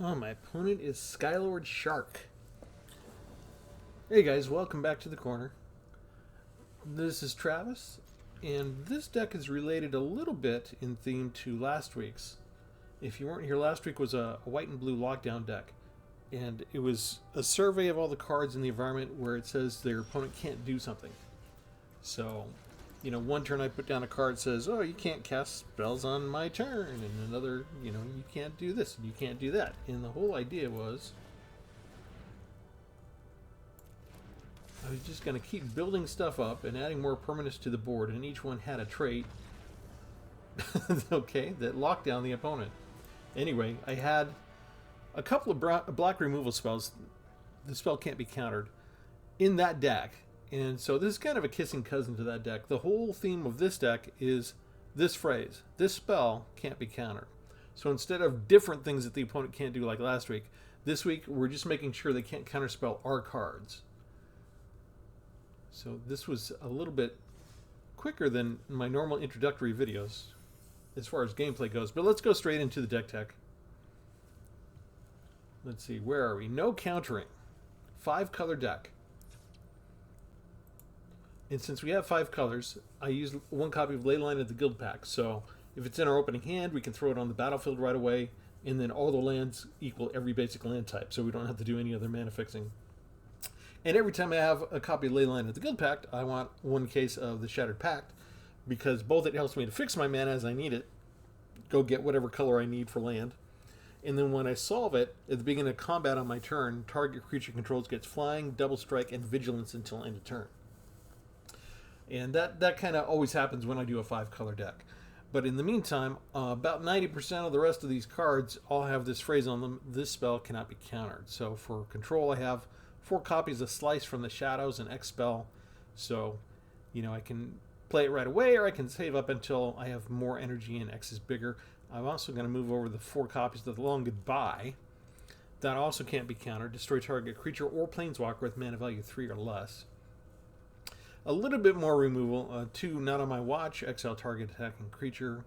Oh, my opponent is Skylord Shark. Hey guys, welcome back to the corner. This is Travis, and this deck is related a little bit in theme to last week's. If you weren't here, last week was a white and blue lockdown deck, and it was a survey of all the cards in the environment where it says their opponent can't do something. So, one turn I put down a card that says, oh, you can't cast spells on my turn, and another, you can't do this, and you can't do that. And the whole idea was I was just going to keep building stuff up and adding more permanents to the board, and each one had a trait, okay, that locked down the opponent. Anyway, I had a couple of black removal spells. The spell can't be countered in that deck. And so this is kind of a kissing cousin to that deck. The whole theme of this deck is this phrase: this spell can't be countered. So instead of different things that the opponent can't do like last week, this week we're just making sure they can't counterspell our cards. So this was a little bit quicker than my normal introductory videos as far as gameplay goes. But let's go straight into the deck tech. Let's see, where are we? No countering. 5-color deck. And since we have 5 colors, I use 1 copy of Leyline of the Guild Pack. So if it's in our opening hand, we can throw it on the battlefield right away, and then all the lands equal every basic land type, so we don't have to do any other mana fixing. And every time I have a copy of Leyline of the Guild Pact, I want 1 case of the Shattered Pact, because both it helps me to fix my mana as I need it, go get whatever color I need for land, and then when I solve it, at the beginning of combat on my turn, target creature controls gets flying, double strike, and vigilance until end of turn. And that kind of always happens when I do a 5-color deck. But in the meantime, about 90% of the rest of these cards all have this phrase on them: this spell cannot be countered. So for control, I have 4 copies of Slice from the Shadows and Expel. So, I can play it right away, or I can save up until I have more energy and X is bigger. I'm also going to move over the 4 copies of the Long Goodbye. That also can't be countered. Destroy target creature or planeswalker with mana value 3 or less. A little bit more removal. 2 not on my watch. Exile target attacking creature.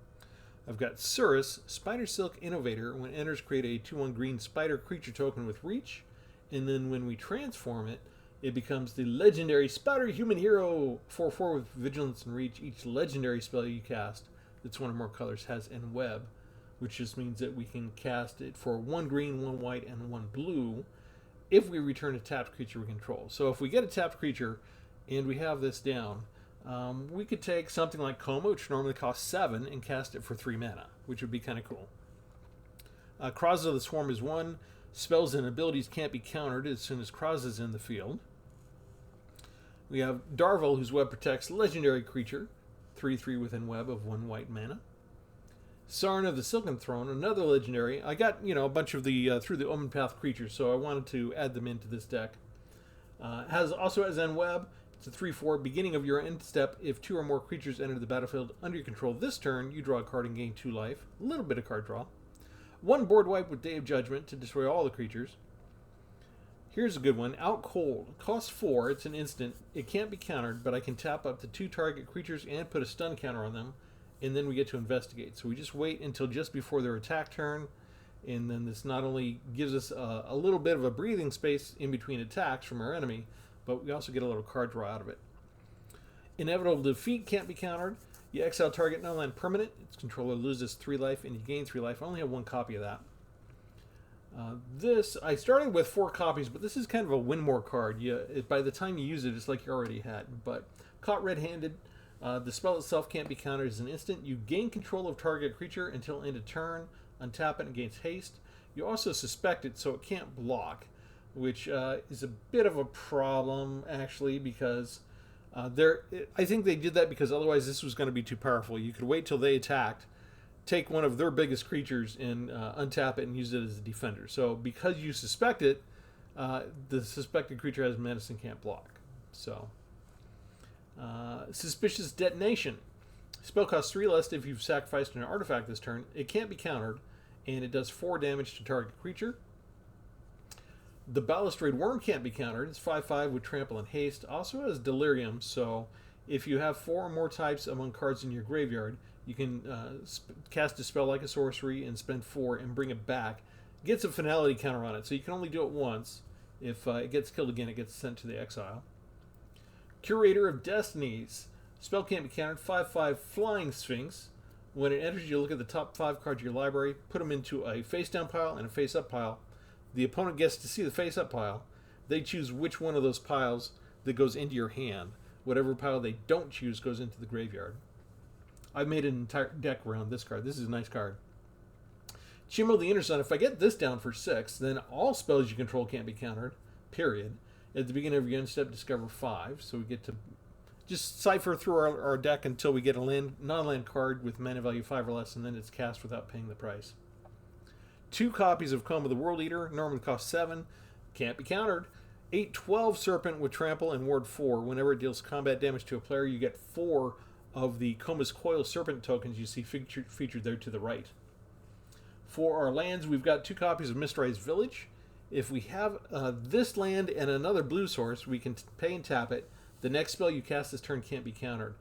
I've got Surus, Spider Silk Innovator. When enters, create a 2/1 green spider creature token with reach. And then when we transform it, it becomes the legendary Spider Human Hero 4/4 with vigilance and reach. Each legendary spell you cast that's 1 or more colors has en web, which just means that we can cast it for 1 green, 1 white, and 1 blue if we return a tapped creature we control. So if we get a tapped creature and we have this down, we could take something like Coma, which normally costs 7, and cast it for 3 mana, which would be kind of cool. Kraza of the Swarm is 1. Spells and abilities can't be countered as soon as Kraza is in the field. We have Darvel, whose web protects legendary creature, 3/3 within web of 1 white mana. Sarn of the Silken Throne, another legendary. I got, a bunch of the Through the Omen Path creatures, so I wanted to add them into this deck. Also has en web. It's a 3/4. Beginning of your end step, if 2 or more creatures enter the battlefield under your control this turn, you draw a card and gain 2 life. A little bit of card draw. 1 board wipe with Day of Judgment to destroy all the creatures. Here's a good one. Out Cold. Costs 4. It's an instant. It can't be countered, but I can tap up to 2 target creatures and put a stun counter on them, and then we get to investigate. So we just wait until just before their attack turn, and then this not only gives us a little bit of a breathing space in between attacks from our enemy, but we also get a little card draw out of it. Inevitable Defeat can't be countered. You exile target non-land permanent. Its controller loses 3 life and you gain 3 life. I only have 1 copy of that. This, I started with 4 copies, but this is kind of a win more card. By the time you use it, it's like you already had. But Caught Red-Handed, the spell itself can't be countered as an instant. You gain control of target creature until end of turn. Untap it and gains haste. You also suspect it, so it can't block, which is a bit of a problem, actually, because I think they did that because otherwise this was going to be too powerful. You could wait till they attacked, take one of their biggest creatures and untap it and use it as a defender. So because you suspect it, the suspected creature has menace and can't block. So Suspicious Detonation. Spell costs 3 less if you've sacrificed an artifact this turn. It can't be countered, and it does 4 damage to target creature. The Balustrade Worm can't be countered. It's 5/5 with trample and haste. Also has Delirium, so if you have 4 or more types among cards in your graveyard, you can cast a spell like a sorcery and spend 4 and bring it back gets a finality counter on it, so you can only do it once. If it gets killed again, it gets sent to the exile. Curator of Destinies. Spell can't be countered. 5/5 Flying Sphinx. When it enters, you look at the top 5 cards of your library, put them into a face-down pile and a face-up pile. The opponent gets to see the face-up pile. They choose which one of those piles that goes into your hand. Whatever pile they don't choose goes into the graveyard. I've made an entire deck around this card. This is a nice card. Chimo the Inner Sun. If I get this down for 6, then all spells you control can't be countered. Period. At the beginning of your end step, discover 5. So we get to just cipher through our deck until we get a non-land card with mana value 5 or less, and then it's cast without paying the price. 2 copies of Comb of the World Eater. Normally cost 7. Can't be countered. 8/12 Serpent with Trample and Ward 4. Whenever it deals combat damage to a player, you get 4 of the Combus Coil Serpent tokens you see featured there to the right. For our lands, we've got 2 copies of Mistrized Village. If we have this land and another blue source, we can pay and tap it. The next spell you cast this turn can't be countered.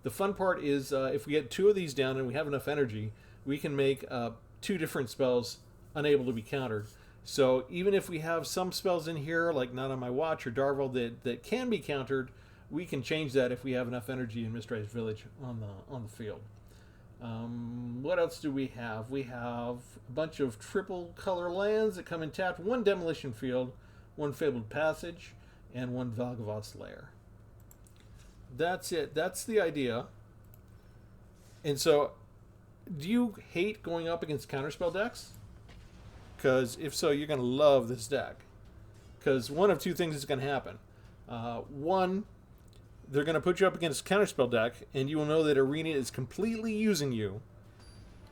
The fun part is if we get 2 of these down and we have enough energy, we can make 2 different spells unable to be countered. So even if we have some spells in here, like Not on My Watch or Darvel, that can be countered, we can change that if we have enough energy in Mistrized Village on the field. What else do we have? We have a bunch of triple color lands that come in tapped. 1 Demolition Field, 1 Fabled Passage, and 1 Valgavoth's Lair. That's it. That's the idea. And so, do you hate going up against counterspell decks? Because if so, you're going to love this deck. Because one of 2 things is going to happen. One, they're going to put you up against a counterspell deck, and you will know that Arena is completely using you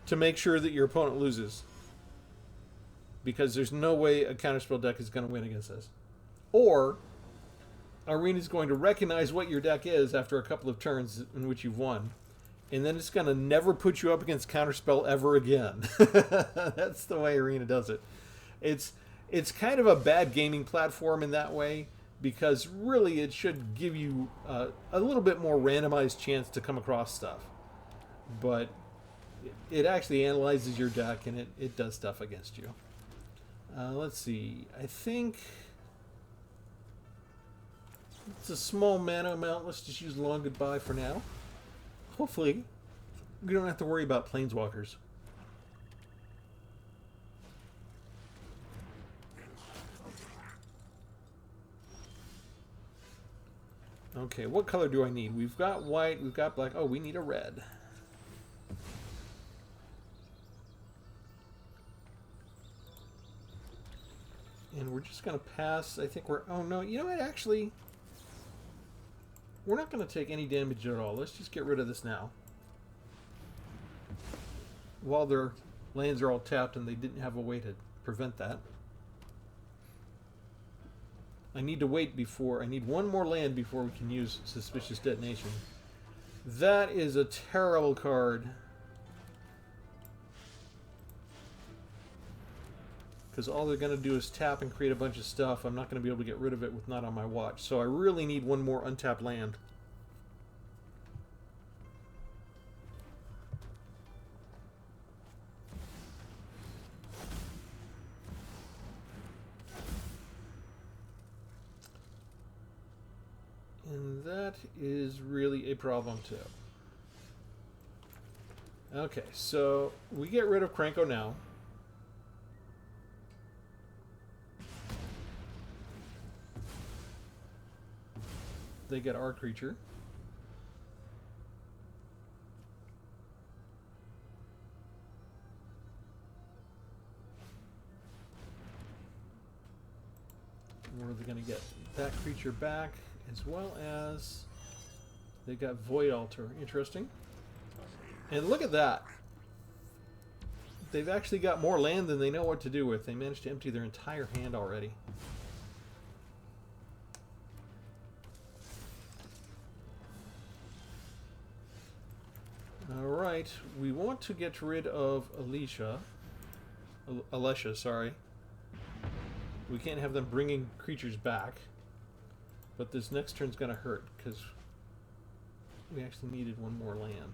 to make sure that your opponent loses. Because there's no way a counterspell deck is going to win against this. Or, Arena is going to recognize what your deck is after a couple of turns in which you've won. And then it's going to never put you up against Counterspell ever again. That's the way Arena does it. It's kind of a bad gaming platform in that way, because really it should give you a little bit more randomized chance to come across stuff. But it actually analyzes your deck, and it does stuff against you. Let's see. I think it's a small mana amount. Let's just use Long Goodbye for now. Hopefully, we don't have to worry about planeswalkers. Okay, what color do I need? We've got white, we've got black. Oh, we need a red. And we're just going to pass. I think we're... Oh, no. You know what? Actually... We're not going to take any damage at all. Let's just get rid of this now. While their lands are all tapped and they didn't have a way to prevent that. I need to wait before... I need 1 more land before we can use Suspicious Detonation. That is a terrible card. Because all they're going to do is tap and create a bunch of stuff. I'm not going to be able to get rid of it with Not on My Watch. So I really need 1 more untapped land. And that is really a problem too. Okay, so we get rid of Krenko now. They get our creature. We're going to get that creature back, as well as they got Void Altar. Interesting. And look at that. They've actually got more land than they know what to do with. They managed to empty their entire hand already. Alright, we want to get rid of Alesha, sorry. We can't have them bringing creatures back. But this next turn's going to hurt, because we actually needed 1 more land.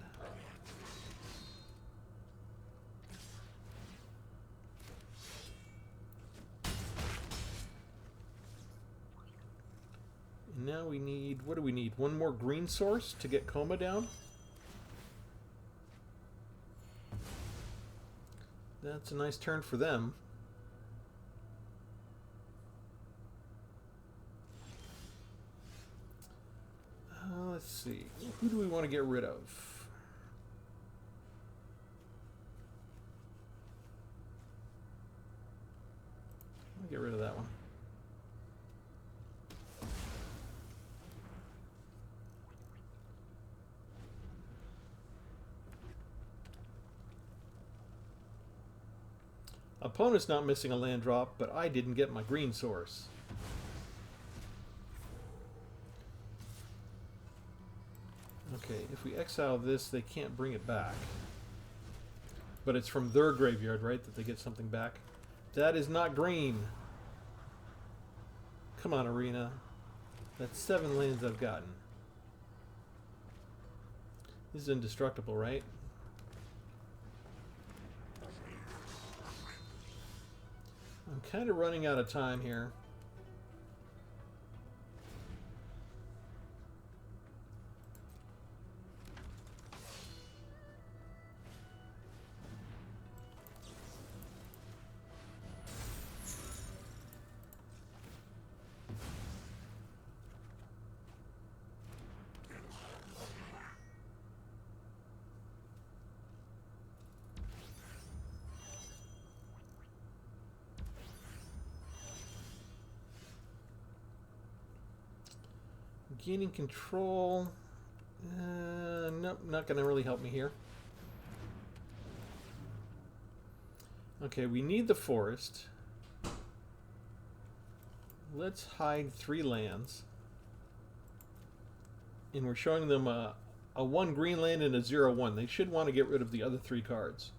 now we need, what do we need? One more green source to get Coma down. That's a nice turn for them. Let's see. Who do we want to get rid of? I'll get rid of that one. Opponent's not missing a land drop, but I didn't get my green source. Okay, if we exile this, they can't bring it back. But it's from their graveyard, right, that they get something back? That is not green. Come on, Arena. That's 7 lands I've gotten. This is indestructible, right? I'm kind of running out of time here. Gaining control. Nope, not going to really help me here. Okay, we need the forest. Let's hide 3 lands. And we're showing them a 1 green land and a 0/1. They should want to get rid of the other 3 cards.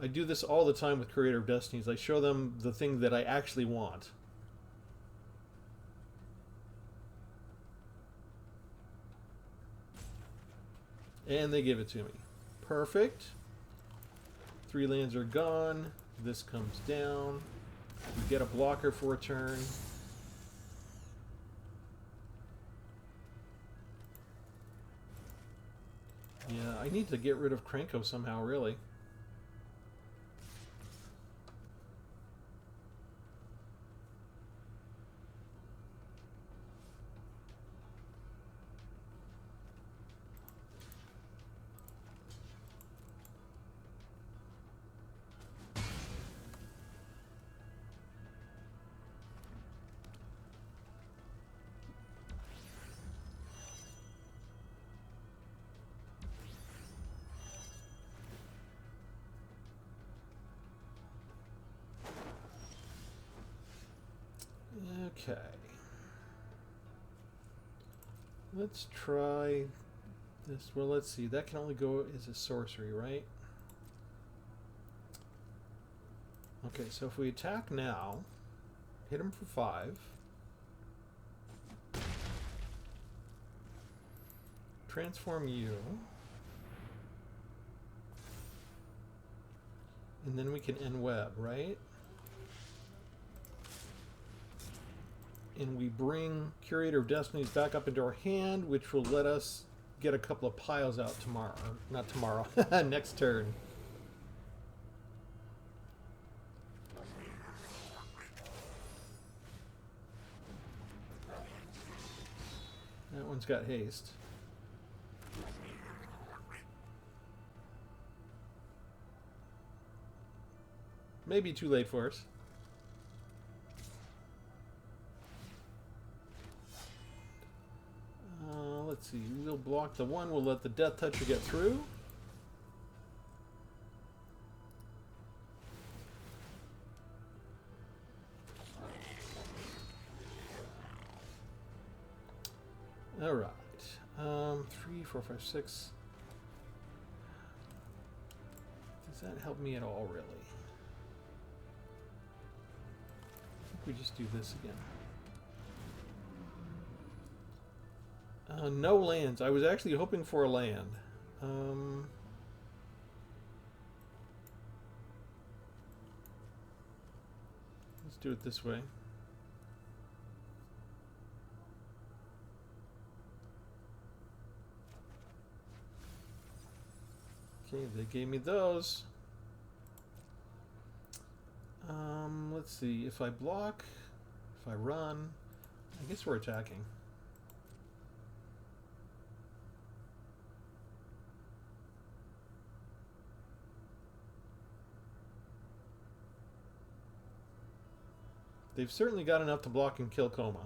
I do this all the time with Creator of Destinies. I show them the thing that I actually want. And they give it to me. Perfect. 3 lands are gone. This comes down. We get a blocker for a turn. Yeah, I need to get rid of Krenko somehow, really. Okay. Let's try this. Well, let's see. That can only go as a sorcery, right? Okay, so if we attack now, hit him for 5. Transform you. And then we can end web, right? And we bring Curator of Destinies back up into our hand, which will let us get a couple of piles out tomorrow. Or not tomorrow, next turn. That one's got haste. Maybe too late for us. Let's see, we'll block the one, we'll let the Death Toucher get through. Alright. 3, 4, 5, 6. Does that help me at all, really? I think we just do this again. No lands. I was actually hoping for a land. Let's do it this way. Okay, they gave me those. Let's see. If I block, if I run, I guess we're attacking. They've certainly got enough to block and kill Coma.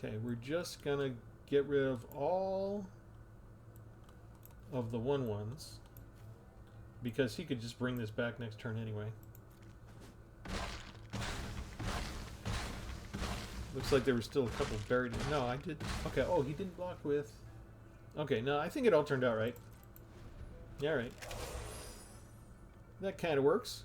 Okay, we're just gonna get rid of all of the 1/1s because he could just bring this back next turn anyway. Looks like there were still a couple buried. No, I did. Okay, oh, he didn't block with. Okay, no, I think it all turned out right. Yeah, right. That kind of works.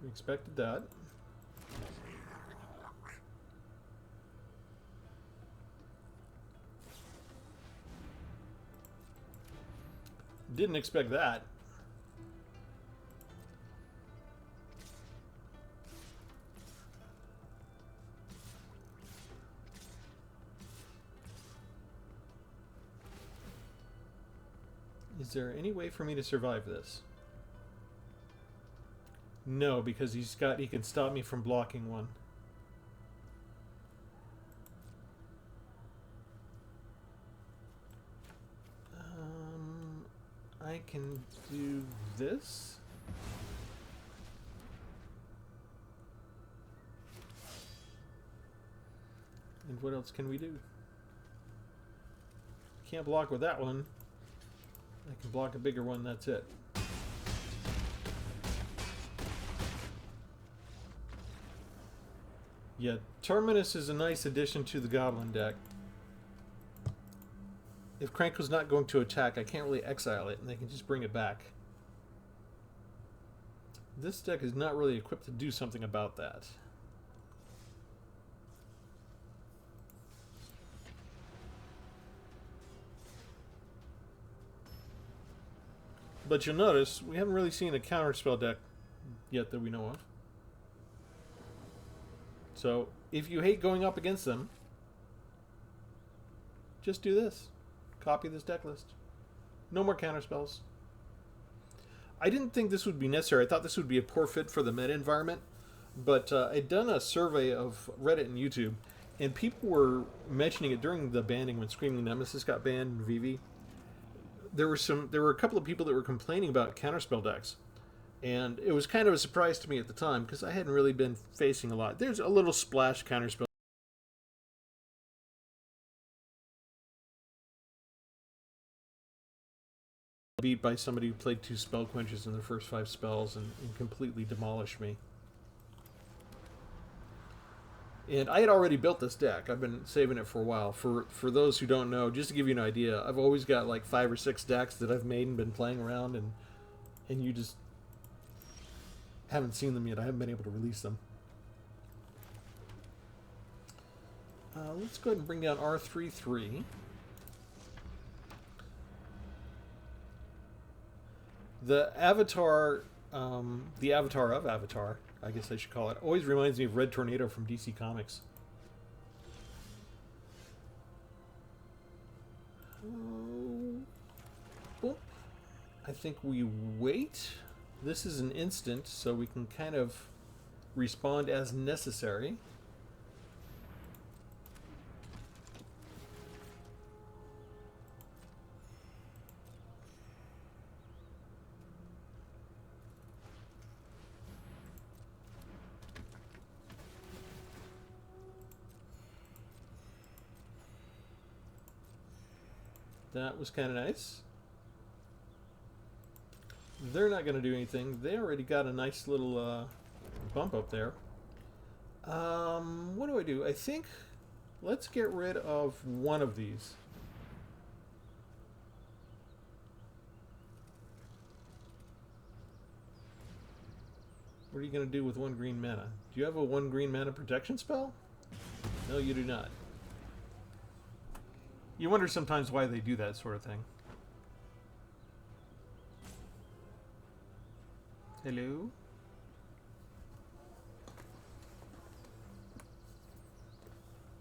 We expected that. Didn't expect that. Is there any way for me to survive this? No, because he can stop me from blocking one. I can do this. And what else can we do? Can't block with that one. I can block a bigger one, that's it. Yeah, Terminus is a nice addition to the Goblin deck. If Kranko's not going to attack, I can't really exile it, and they can just bring it back. This deck is not really equipped to do something about that. But you'll notice, we haven't really seen a counterspell deck yet that we know of. So, if you hate going up against them, just do this. Copy this deck list. No more counterspells. I didn't think this would be necessary. I thought this would be a poor fit for the meta environment. But I'd done a survey of Reddit and YouTube, and people were mentioning it during the banning when Screaming Nemesis got banned in VV. There were a couple of people that were complaining about counterspell decks. And it was kind of a surprise to me at the time because I hadn't really been facing a lot. There's a little splash counterspell. Beat by somebody who played 2 spell quenches in their first 5 spells and completely demolished me. And I had already built this deck. I've been saving it for a while. For those who don't know, just to give you an idea, I've always got like 5 or 6 decks that I've made and been playing around, and you just haven't seen them yet. I haven't been able to release them. Let's go ahead and bring down R3-3. The avatar of Avatar, I guess I should call it, always reminds me of Red Tornado from DC Comics. Boop. I think we wait. This is an instant, so we can kind of respond as necessary. That was kind of nice. They're not going to do anything. They already got a nice little bump up there. What do? I think let's get rid of one of these. What are you going to do with 1 green mana? Do you have a 1 green mana protection spell? No, you do not. You wonder sometimes why they do that sort of thing. Hello?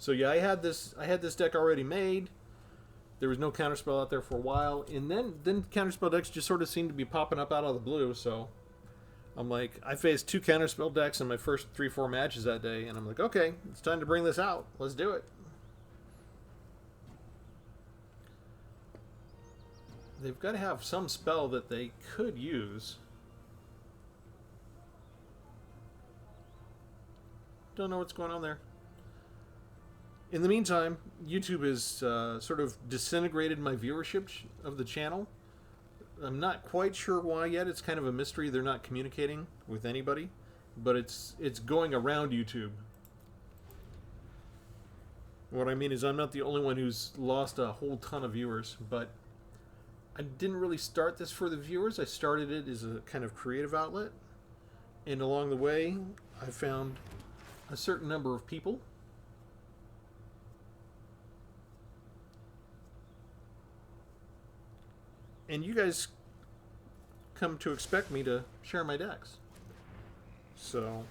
So yeah, I had this deck already made. There was no counterspell out there for a while, and then counterspell decks just sort of seemed to be popping up out of the blue, so I'm like, I faced 2 counterspell decks in my first 3-4 matches that day, and I'm like, okay, it's time to bring this out. Let's do it. They've got to have some spell that they could use. Don't know what's going on there. In the meantime, YouTube has sort of disintegrated my viewership of the channel. I'm not quite sure why yet. It's kind of a mystery. They're not communicating with anybody, but it's going around YouTube. What I mean is I'm not the only one who's lost a whole ton of viewers, but I didn't really start this for the viewers. I started it as a kind of creative outlet, and along the way I found a certain number of people and you guys come to expect me to share my decks. So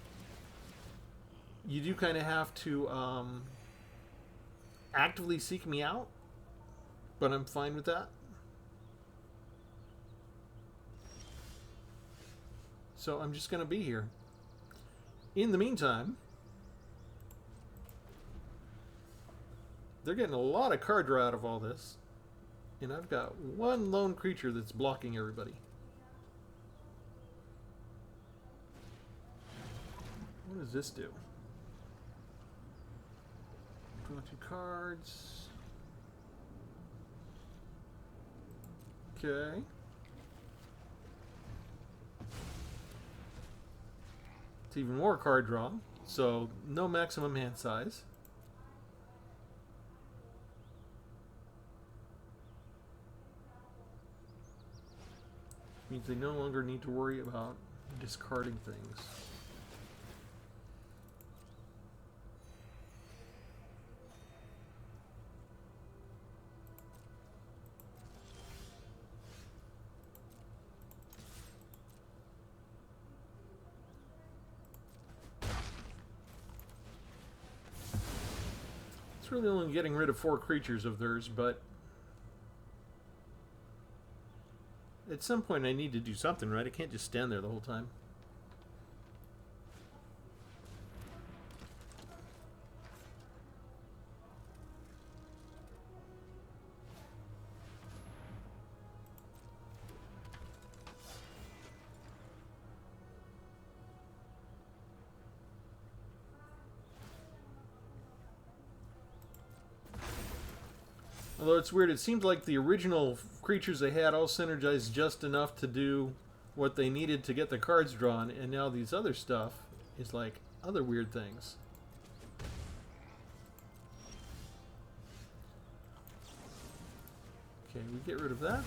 you do kind of have to actively seek me out, but I'm fine with that. So I'm just going to be here. In the meantime, they're getting a lot of card draw out of all this. And I've got 1 lone creature that's blocking everybody. What does this do? Draw 2 cards. Okay. It's even more card draw. So no maximum hand size. Means they no longer need to worry about discarding things. It's really only getting rid of 4 creatures of theirs, but at some point I need to do something, right? I can't just stand there the whole time. Although it's weird, it seems like the original creatures they had all synergized just enough to do what they needed to get the cards drawn, and now these other stuff is like other weird things. Okay, we get rid of that.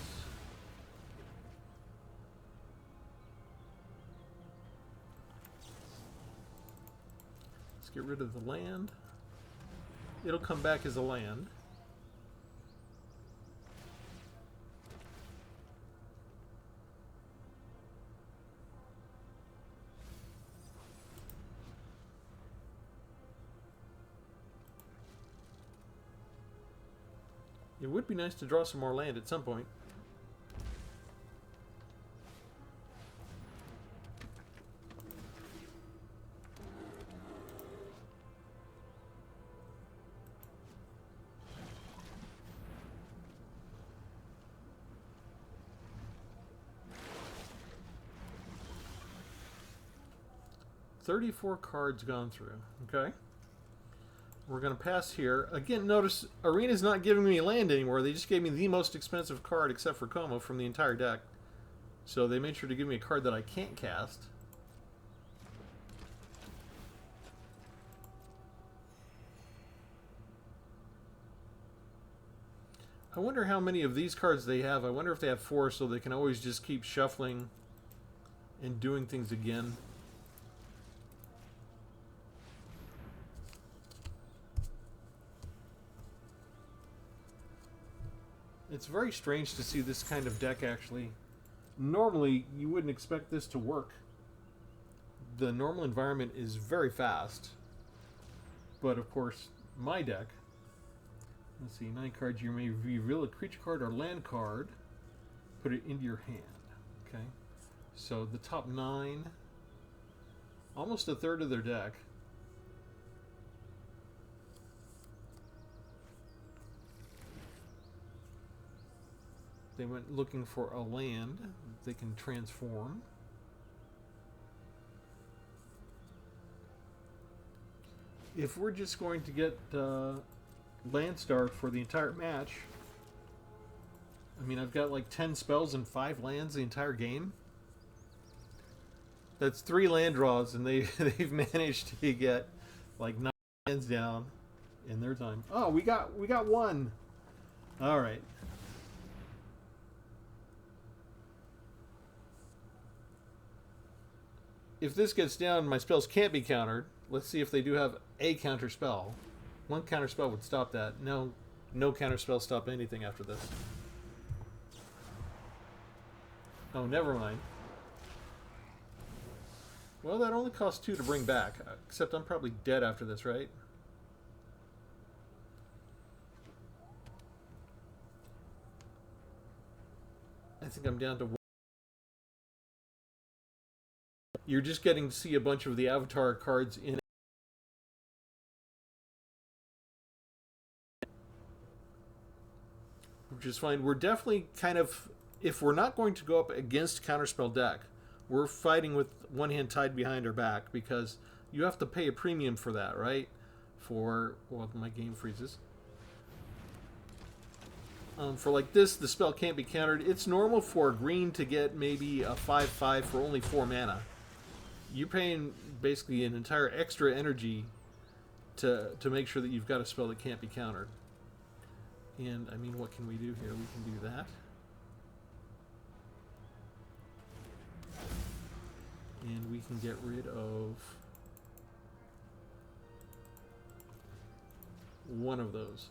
Let's get rid of the land. It'll come back as a land. It would be nice to draw some more land at some point. $34 cards gone through. Okay. We're going to pass here. Again, notice Arena's not giving me land anymore. They just gave me the most expensive card, except for Como, from the entire deck. So they made sure to give me a card that I can't cast. I wonder how many of these cards they have. I wonder if they have 4, so they can always just keep shuffling and doing things again. It's very strange to see this kind of deck, actually. Normally, you wouldn't expect this to work. The normal environment is very fast. But, of course, my deck... Let's see, 9 cards. You may reveal a creature card or land card. Put it into your hand. Okay. So, the top 9... Almost a third of their deck. They went looking for a land they can transform. If we're just going to get Landstar for the entire match, I mean, I've got like 10 spells and 5 lands the entire game. That's 3 land draws, and they've managed to get like 9 lands down in their time. Oh, we got 1. All right. If this gets down, my spells can't be countered. Let's see if they do have a counterspell. 1 counterspell would stop that. No counterspell stop anything after this. Oh, never mind. Well, that only costs 2 to bring back. Except I'm probably dead after this, right? I think I'm down to 1. You're just getting to see a bunch of the avatar cards in. Which is fine. We're definitely kind of, if we're not going to go up against Counterspell deck, we're fighting with one hand tied behind our back, because you have to pay a premium for that, right? For, well, my game freezes. For like this, the spell can't be countered. It's normal for green to get maybe a 5/5 for only 4 mana. You're paying basically an entire extra energy to make sure that you've got a spell that can't be countered. And, I mean, what can we do here? We can do that. And we can get rid of one of those.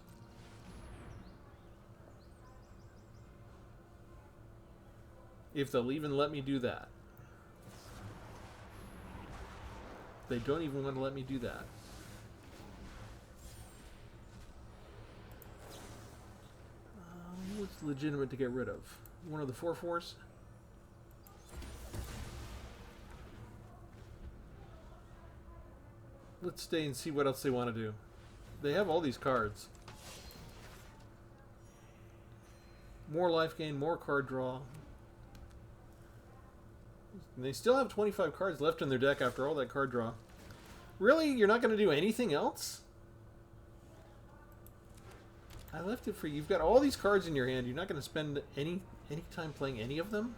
If they'll even let me do that. They don't even want to let me do that. What's legitimate to get rid of? One of the 4/4s? Let's stay and see what else they want to do. They have all these cards. More life gain, more card draw. And they still have 25 cards left in their deck after all that card draw. Really? You're not going to do anything else? I left it for you. You've got all these cards in your hand. You're not going to spend any time playing any of them?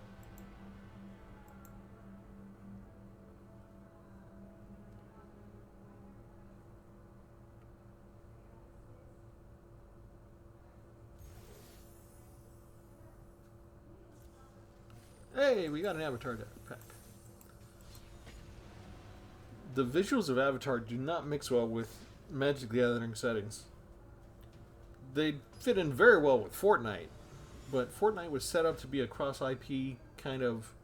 Hey, we got an Avatar pack. The visuals of Avatar do not mix well with Magic the Gathering settings. They fit in very well with Fortnite, but Fortnite was set up to be a cross-IP kind of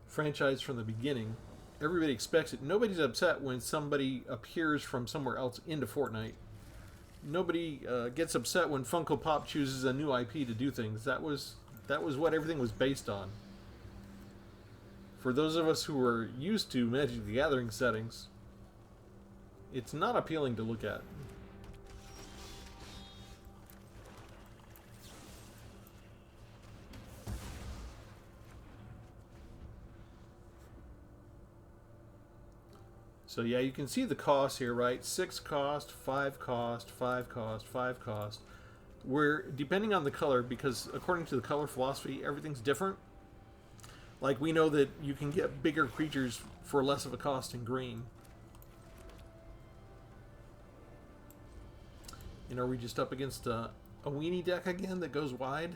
franchise from the beginning. Everybody expects it. Nobody's upset when somebody appears from somewhere else into Fortnite. Nobody gets upset when Funko Pop chooses a new IP to do things. That was what everything was based on. For those of us who are used to Magic the Gathering settings, it's not appealing to look at. So yeah, you can see the cost here, right? 6 cost, 5 cost, 5 cost, 5 cost. Where, depending on the color, because according to the color philosophy, everything's different. Like, we know that you can get bigger creatures for less of a cost in green. And are we just up against a weenie deck again that goes wide?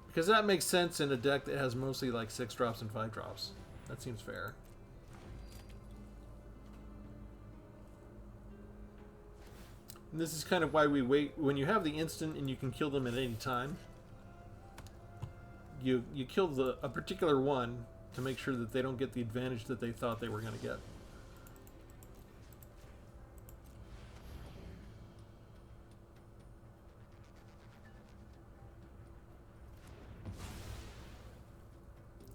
Because that makes sense in a deck that has mostly like 6 drops and 5 drops. That seems fair. And this is kind of why we wait. When you have the instant and you can kill them at any time, you kill a particular one to make sure that they don't get the advantage that they thought they were going to get.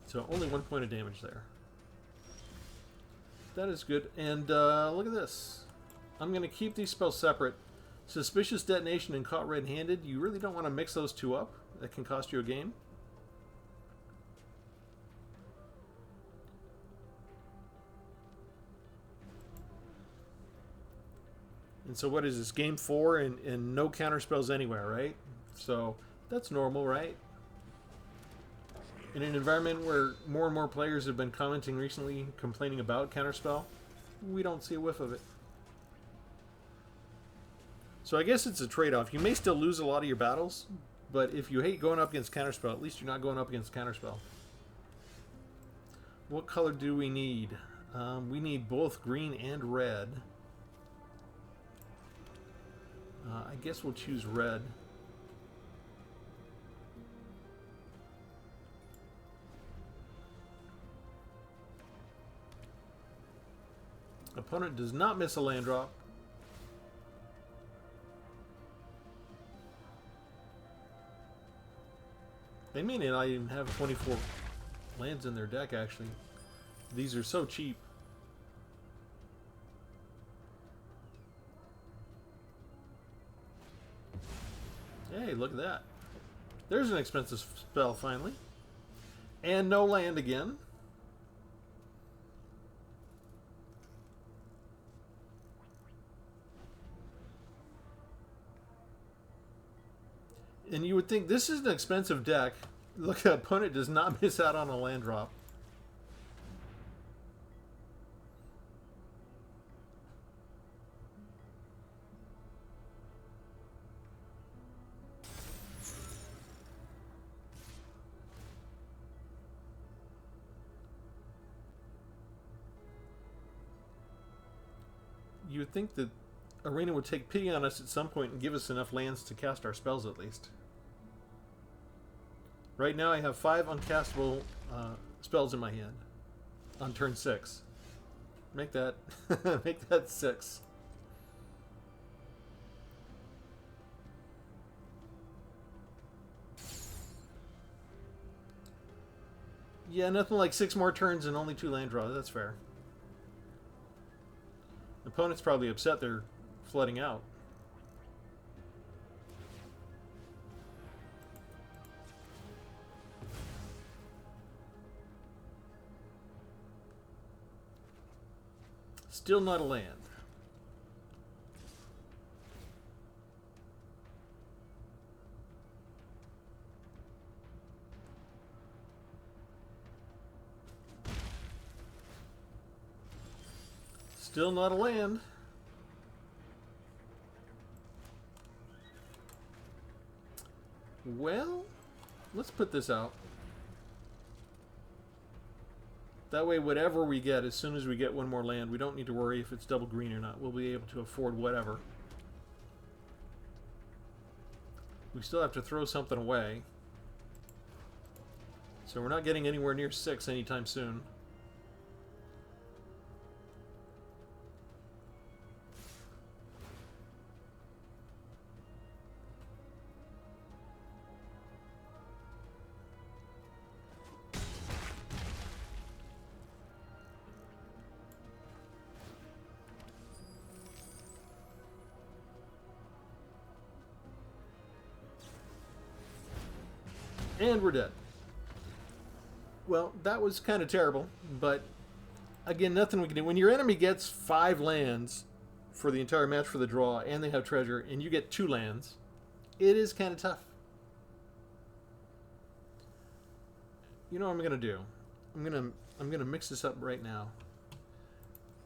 So only 1 point of damage there. That is good. And look at this. I'm going to keep these spells separate. Suspicious Detonation and Caught Red-Handed. You really don't want to mix those two up. That can cost you a game. And so what is this? Game 4 and no counterspells anywhere, right? So that's normal, right? In an environment where more and more players have been commenting recently, complaining about counterspell, we don't see a whiff of it. So I guess it's a trade-off. You may still lose a lot of your battles, but if you hate going up against counterspell, at least you're not going up against counterspell. What color do we need? We need both green and red. I guess we'll choose red. Opponent does not miss a land drop. They may not even have 24 lands in their deck, actually. These are so cheap. Hey, look at that. There's an expensive spell, finally. And no land again. And you would think this is an expensive deck. Look, the opponent does not miss out on a land drop. You would think that Arena would take pity on us at some point and give us enough lands to cast our spells at least. Right now I have 5 uncastable spells in my hand on turn 6. Make that make that 6. Yeah, nothing like 6 more turns and only 2 land draws. That's fair. The opponent's probably upset they're flooding out. Still not a land. Still not a land. Well, let's put this out. That way, whatever we get, as soon as we get one more land, we don't need to worry if it's double green or not. We'll be able to afford whatever. We still have to throw something away. So we're not getting anywhere near 6 anytime soon. And we're dead. Well, that was kind of terrible, but again, nothing we can do. When your enemy gets 5 lands for the entire match for the draw, and they have treasure, and you get 2 lands, it is kind of tough. You know what I'm gonna do? I'm gonna mix this up right now.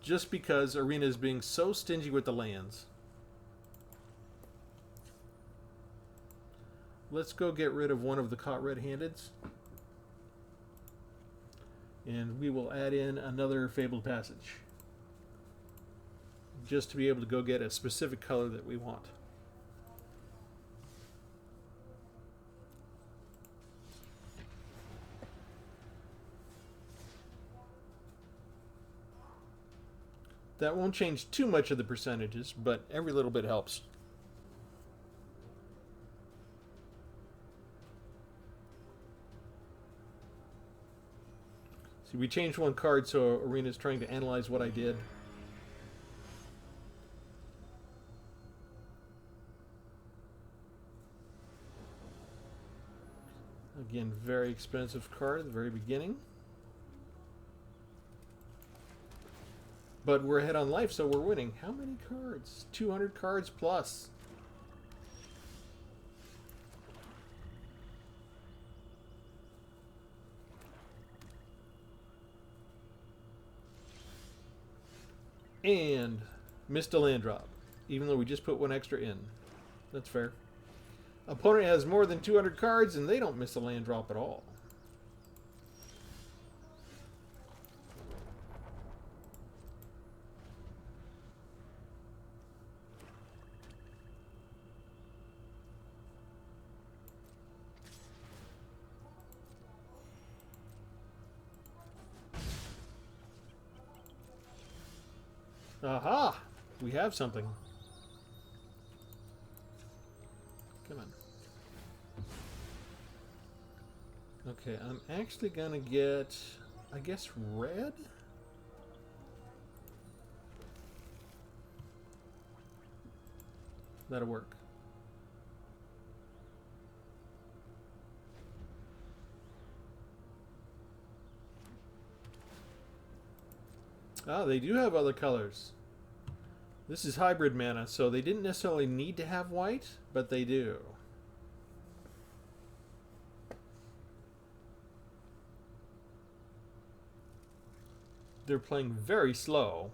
Just because Arena is being so stingy with the lands. Let's go get rid of one of the Caught Red-Handeds. And we will add in another Fabled Passage. just to be able to go get a specific color that we want. That won't change too much of the percentages, but every little bit helps. See, we changed one card, so Arena's trying to analyze what I did. Again, very expensive card at the very beginning. But we're ahead on life, so we're winning. How many cards? 200 cards plus. And missed a land drop, even though we just put one extra in. That's fair. Opponent has more than 200 cards, and they don't miss a land drop at all. Aha! We have something. Come on. Okay, I'm actually gonna get, I guess, red? That'll work. Ah, they do have other colors. This is hybrid mana, so they didn't necessarily need to have white, but they do. They're playing very slow.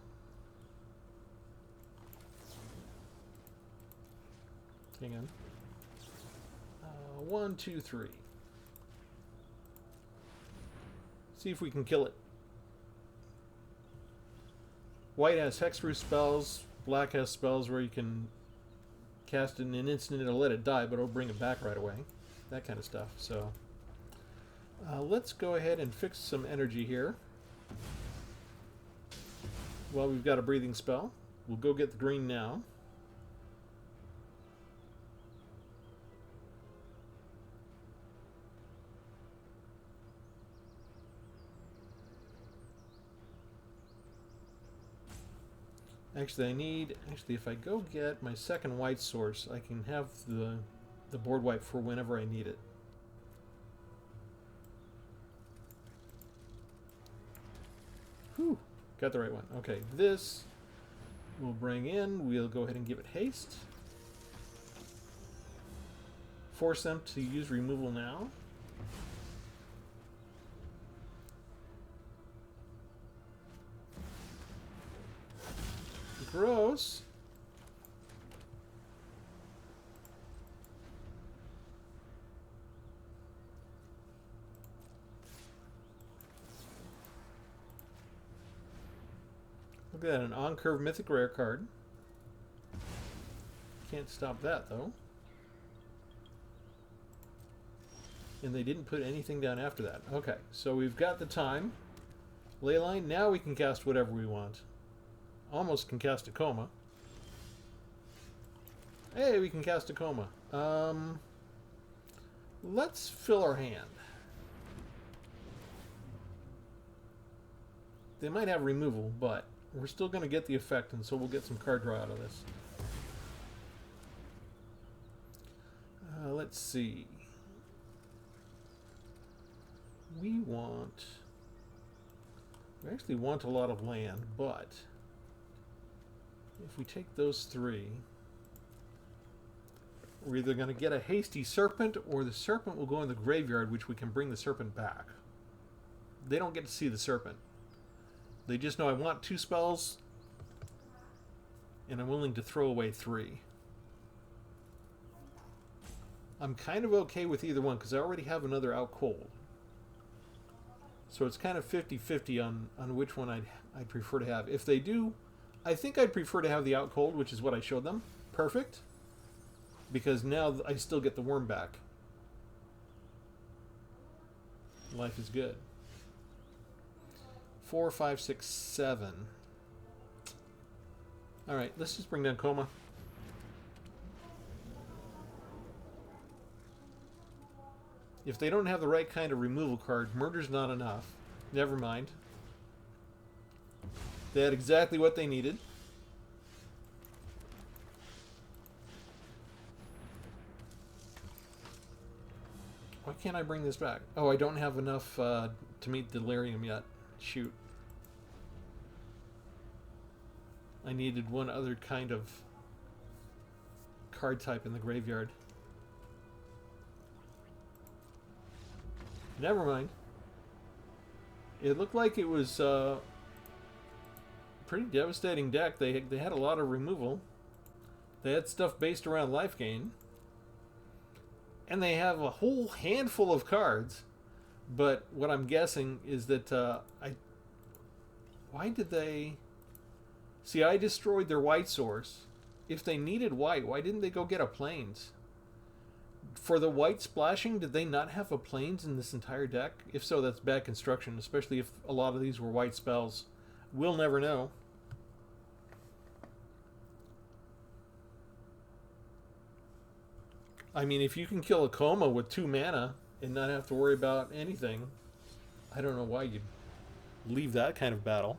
Hang on. 1, 2, 3. See if we can kill it. White has hexproof spells. Black has spells where you can cast it in an instant and it'll let it die, but it'll bring it back right away. That kind of stuff. So let's go ahead and fix some energy here. Well, we've got a breathing spell. We'll go get the green now. Actually, if I go get my second white source, I can have the board wipe for whenever I need it. Whew, got the right one. Okay, this we'll bring in. We'll go ahead and give it haste. Force them to use removal now. Gross. Look at that, an on-curve mythic rare card. Can't stop that, though. And they didn't put anything down after that. Okay, so we've got the time. Leyline, now we can cast whatever we want. Almost can cast a coma. Hey, we can cast a coma. Let's fill our hand. They might have removal, but we're still going to get the effect, and so we'll get some card draw out of this. Let's see. We actually want a lot of land, but if we take those three, we're either going to get a hasty serpent, or the serpent will go in the graveyard, which we can bring the serpent back. They don't get to see the serpent. They just know I want 2 spells, and I'm willing to throw away 3. I'm kind of okay with either one, because I already have another out cold. So it's kind of 50-50 on which one I'd prefer to have. If they do I think I'd prefer to have the out cold, which is what I showed them. Perfect. Because now I still get the worm back. Life is good. 4, 5, 6, 7. Alright, let's just bring down Coma. If they don't have the right kind of removal card, Murder's not enough. Never mind. They had exactly what they needed. Why can't I bring this back? Oh, I don't have enough to meet Delirium yet. Shoot. I needed one other kind of card type in the graveyard. Never mind. It looked like it was a pretty devastating deck. They had a lot of removal. They had stuff based around life gain. And they have a whole handful of cards. But what I'm guessing is that why did they... See, I destroyed their white source. If they needed white, why didn't they go get a plains? For the white splashing, did they not have a plains in this entire deck? If so, that's bad construction, especially if a lot of these were white spells. We'll never know. I mean, if you can kill a Coma with 2 mana and not have to worry about anything, I don't know why you'd leave that kind of battle.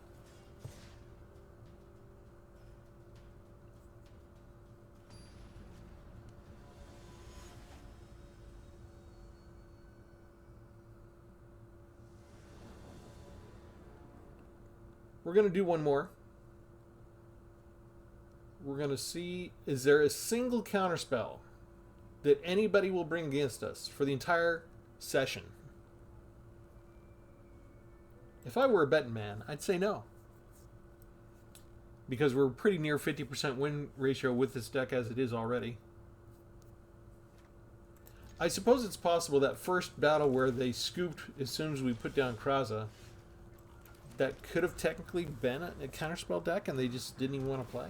We're going to do one more. We're going to see, is there a single counterspell that anybody will bring against us for the entire session? If I were a betting man, I'd say no. Because we're pretty near 50% win ratio with this deck as it is already. I suppose it's possible that first battle where they scooped as soon as we put down Kraza, that could have technically been a counterspell deck and they just didn't even want to play.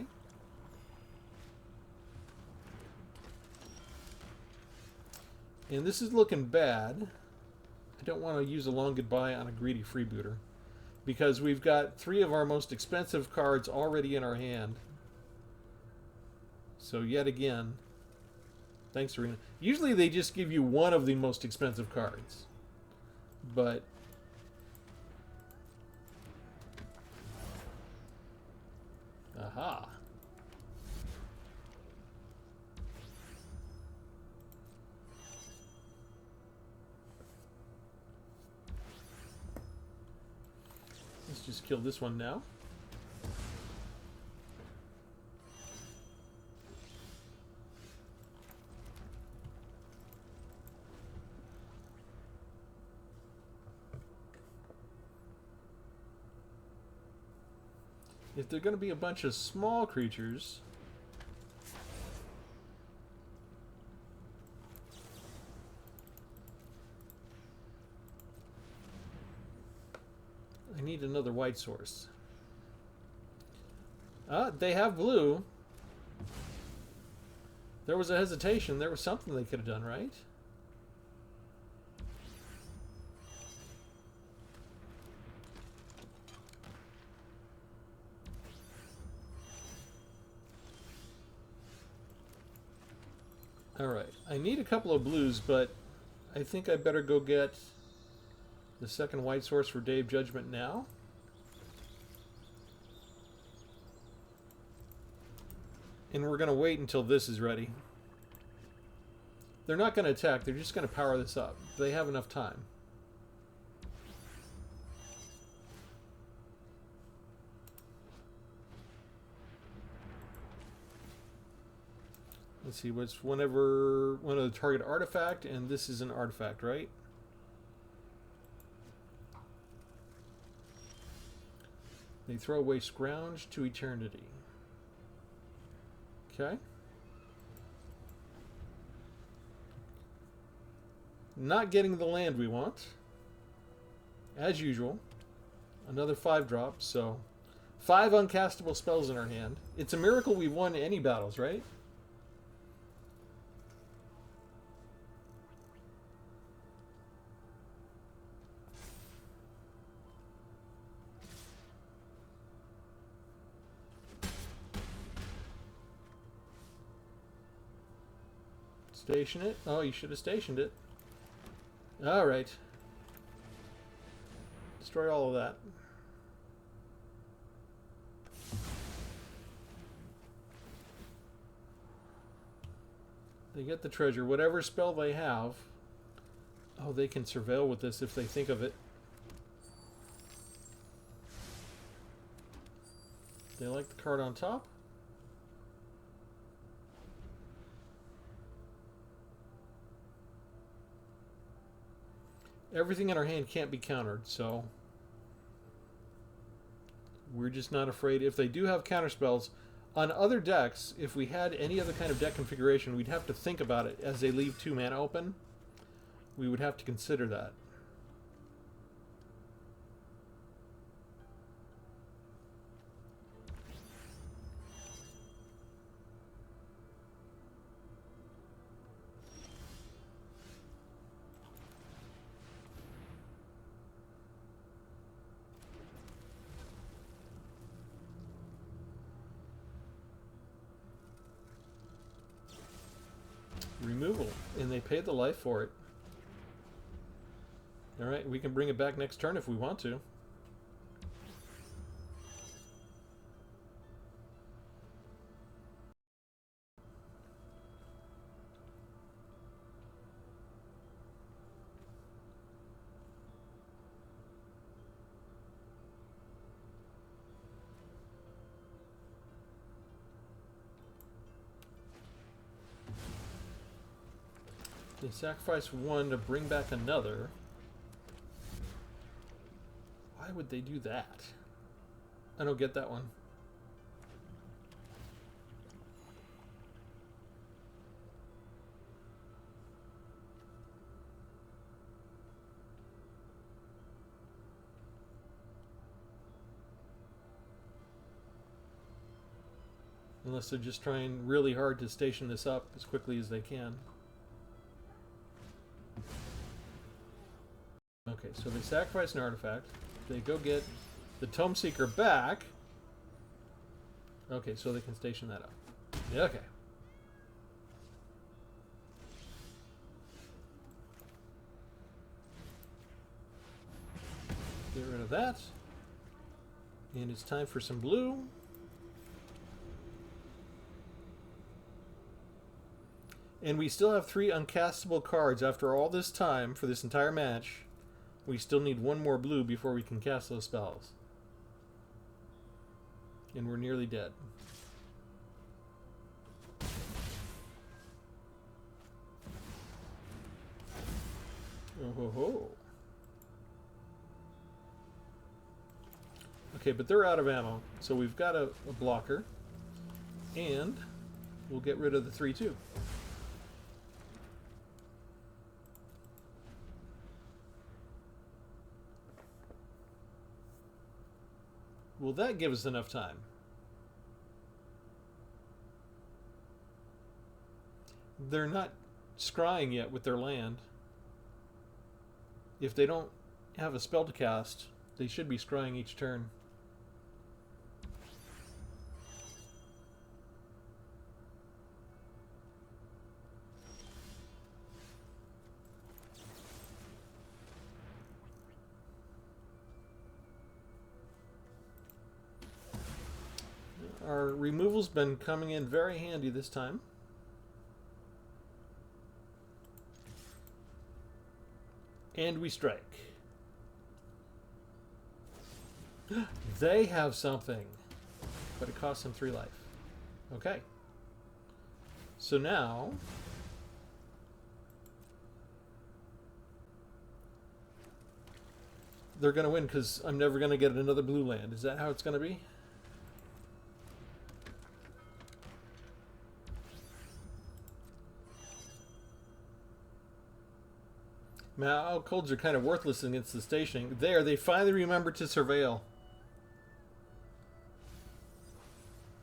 And this is looking bad. I don't want to use a long goodbye on a greedy freebooter, because we've got 3 of our most expensive cards already in our hand. So yet again, thanks, Arena. Usually they just give you one of the most expensive cards. But aha. Let's just kill this one now. If they're going to be a bunch of small creatures, I need another white source. They have blue. There was a hesitation. There was something they could have done, right? Alright, I need a couple of blues, but I think I better go get the second white source for Day of Judgment now. And we're going to wait until this is ready. They're not going to attack, they're just going to power this up. They have enough time. Let's see, what's one of the target artifact, and this is an artifact, right? They throw away Scrounge to Eternity. Okay. Not getting the land we want. As usual. Another 5-drop, so 5 uncastable spells in our hand. It's a miracle we won any battles, right? Station it. Oh, you should have stationed it. Alright. Destroy all of that. They get the treasure. Whatever spell they have. Oh, they can surveil with this if they think of it. They like the card on top. Everything in our hand can't be countered, so we're just not afraid. If they do have counterspells, on other decks, if we had any other kind of deck configuration, we'd have to think about it. As they leave 2 mana open, we would have to consider that. Removal, and they paid the life for it. Alright, we can bring it back next turn if we want to. They sacrifice 1 to bring back another. Why would they do that? I don't get that one. Unless they're just trying really hard to station this up as quickly as they can. Okay, so they sacrifice an artifact. They go get the Tome Seeker back. Okay, so they can station that up. Yeah, okay. Get rid of that. And it's time for some blue. And we still have 3 uncastable cards after all this time for this entire match. We still need 1 more blue before we can cast those spells. And we're nearly dead. Oh ho ho. Okay, but they're out of ammo, so we've got a blocker. And we'll get rid of the 3/2. Will that give us enough time? They're not scrying yet with their land. If they don't have a spell to cast, they should be scrying each turn. Our removal's been coming in very handy this time. And we strike. They have something, but it costs them 3 life. Okay. So now they're going to win because I'm never going to get another blue land. Is that how it's going to be? Now, colds are kind of worthless against the stationing. There, they finally remembered to surveil.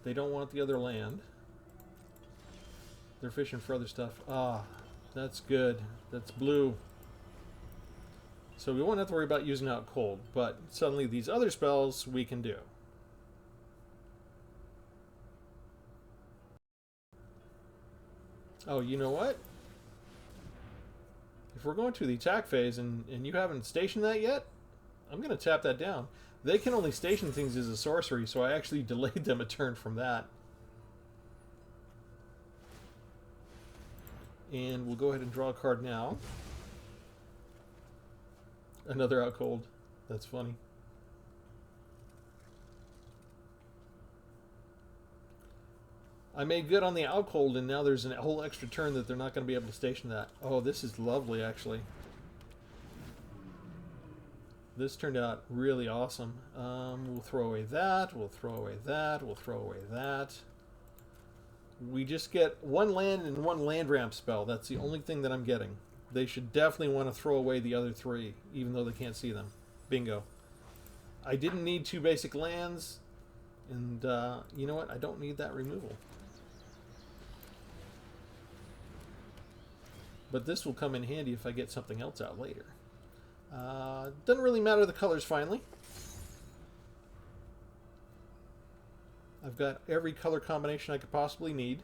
They don't want the other land. They're fishing for other stuff. Ah, that's good. That's blue. So we won't have to worry about using out cold, but suddenly these other spells we can do. Oh, you know what? If we're going to the attack phase and you haven't stationed that yet, I'm going to tap that down. They can only station things as a sorcery, so I actually delayed them a turn from that. And we'll go ahead and draw a card now. Another out cold. That's funny. I made good on the out cold, and now there's a whole extra turn that they're not going to be able to station that. Oh, this is lovely, actually. This turned out really awesome. We'll throw away that. We'll throw away that. We'll throw away that. We just get one land and one land ramp spell. That's the only thing that I'm getting. They should definitely want to throw away the other three, even though they can't see them. Bingo. I didn't need 2 basic lands, and you know what? I don't need that removal. But this will come in handy if I get something else out later. Doesn't really matter the colors finally. I've got every color combination I could possibly need.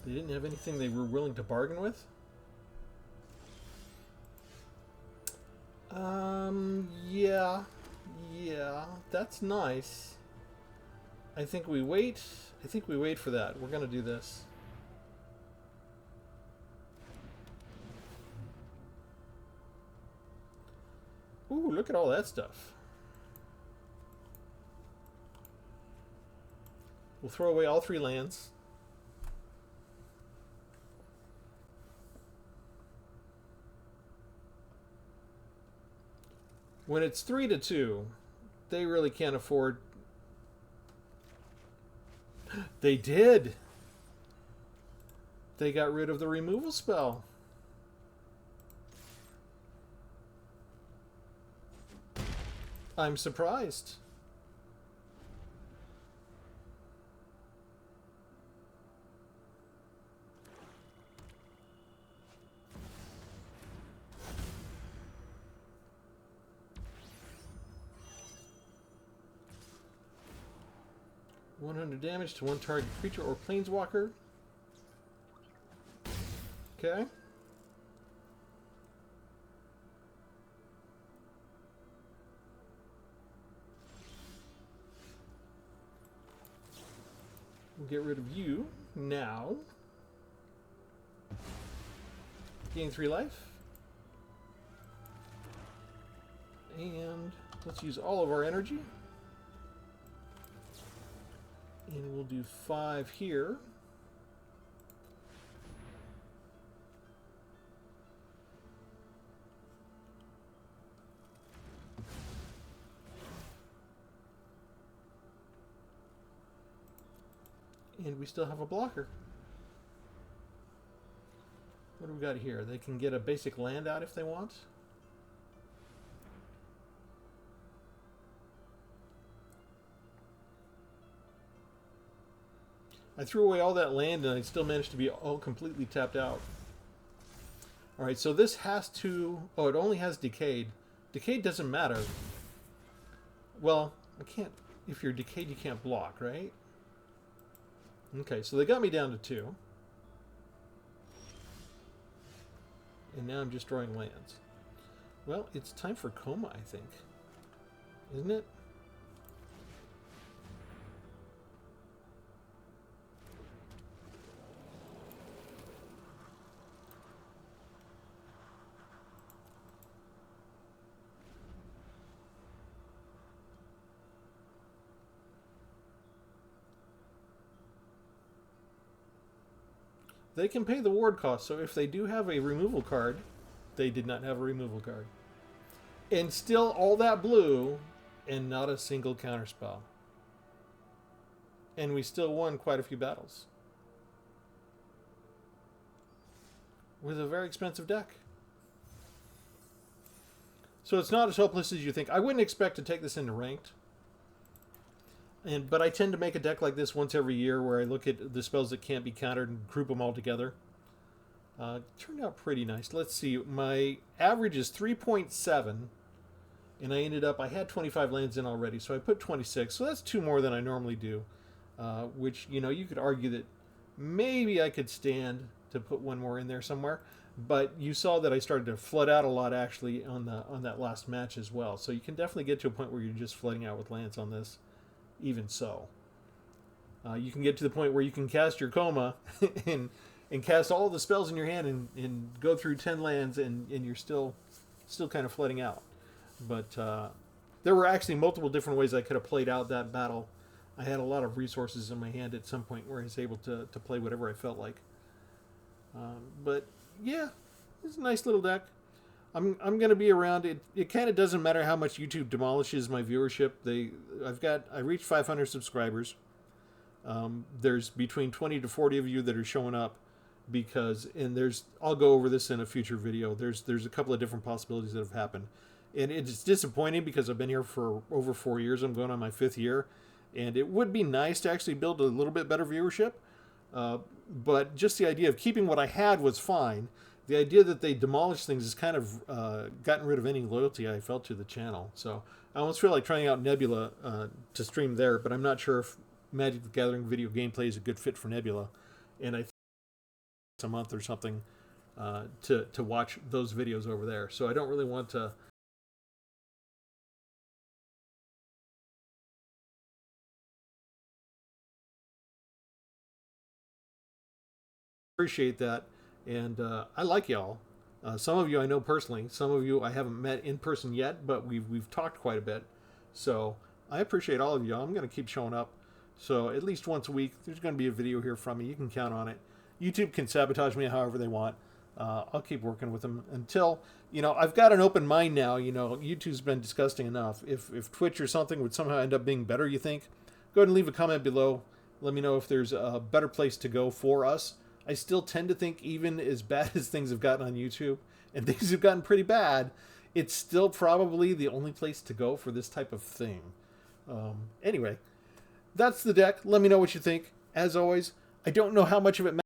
They didn't have anything they were willing to bargain with? Yeah, that's nice. I think we wait. I think we wait for that. We're gonna do this. Ooh, look at all that stuff. We'll throw away all 3 lands. When it's 3-2, they really can't afford. They did. They got rid of the removal spell. I'm surprised. .100 damage to 1 target creature or planeswalker. Okay. We'll get rid of you now. Gain 3 life. And let's use all of our energy. And we'll do 5 here. And we still have a blocker. What do we got here? They can get a basic land out if they want. I threw away all that land and I still managed to be all completely tapped out. Alright, so this has to... Oh, it only has Decayed. Decayed doesn't matter. Well, I can't... If you're Decayed, you can't block, right? Okay, so they got me down to 2. And now I'm just drawing lands. Well, it's time for Coma, I think. Isn't it? they can pay the ward cost. So if they do have a removal card, they did not have a removal card. And still all that blue and not a single counterspell. And we still won quite a few battles. With a very expensive deck. So it's not as hopeless as you think. I wouldn't expect to take this into ranked. But I tend to make a deck like this once every year where I look at the spells that can't be countered and group them all together. Turned out pretty nice. Let's see. My average is 3.7. And I had 25 lands in already, so I put 26. So that's 2 more than I normally do. Which, you could argue that maybe I could stand to put 1 more in there somewhere. But you saw that I started to flood out a lot actually on that last match as well. So you can definitely get to a point where you're just flooding out with lands on this. Even so. You can get to the point where you can cast your coma and cast all the spells in your hand and go through 10 lands and you're still kind of flooding out. But there were actually multiple different ways I could have played out that battle. I had a lot of resources in my hand at some point where I was able to play whatever I felt like. But yeah, it's a nice little deck. I'm going to be around. It kind of doesn't matter how much YouTube demolishes my viewership. I reached 500 subscribers. There's between 20 to 40 of you that are showing up I'll go over this in a future video. There's a couple of different possibilities that have happened. And it's disappointing because I've been here for over 4 years. I'm going on my 5th year. And it would be nice to actually build a little bit better viewership. But just the idea of keeping what I had was fine. The idea that they demolished things has kind of gotten rid of any loyalty I felt to the channel. So I almost feel like trying out Nebula to stream there, but I'm not sure if Magic the Gathering video gameplay is a good fit for Nebula. And I think it's a month or something to watch those videos over there. So I don't really want to... Appreciate that. And I like y'all. Some of you I know personally. Some of you I haven't met in person yet, but we've talked quite a bit. So I appreciate all of you. I'm going to keep showing up. So at least once a week, there's going to be a video here from me. You can count on it. YouTube can sabotage me however they want. I'll keep working with them until, I've got an open mind now. YouTube's been disgusting enough. If Twitch or something would somehow end up being better, you think, go ahead and leave a comment below. Let me know if there's a better place to go for us. I still tend to think even as bad as things have gotten on YouTube, and things have gotten pretty bad, it's still probably the only place to go for this type of thing. Anyway, that's the deck. Let me know what you think. As always, I don't know how much of it matters.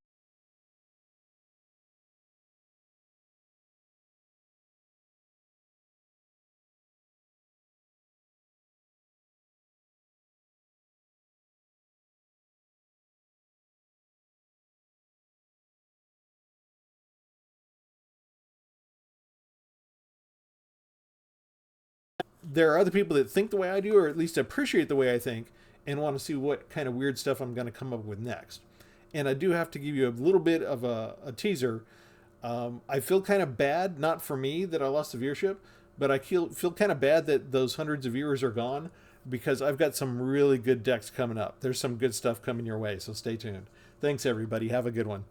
There are other people that think the way I do, or at least appreciate the way I think, and want to see what kind of weird stuff I'm going to come up with next. And I do have to give you a little bit of a teaser. I feel kind of bad, not for me that I lost the viewership, but I feel kind of bad that those hundreds of viewers are gone, because I've got some really good decks coming up. There's some good stuff coming your way, so stay tuned. Thanks, everybody. Have a good one.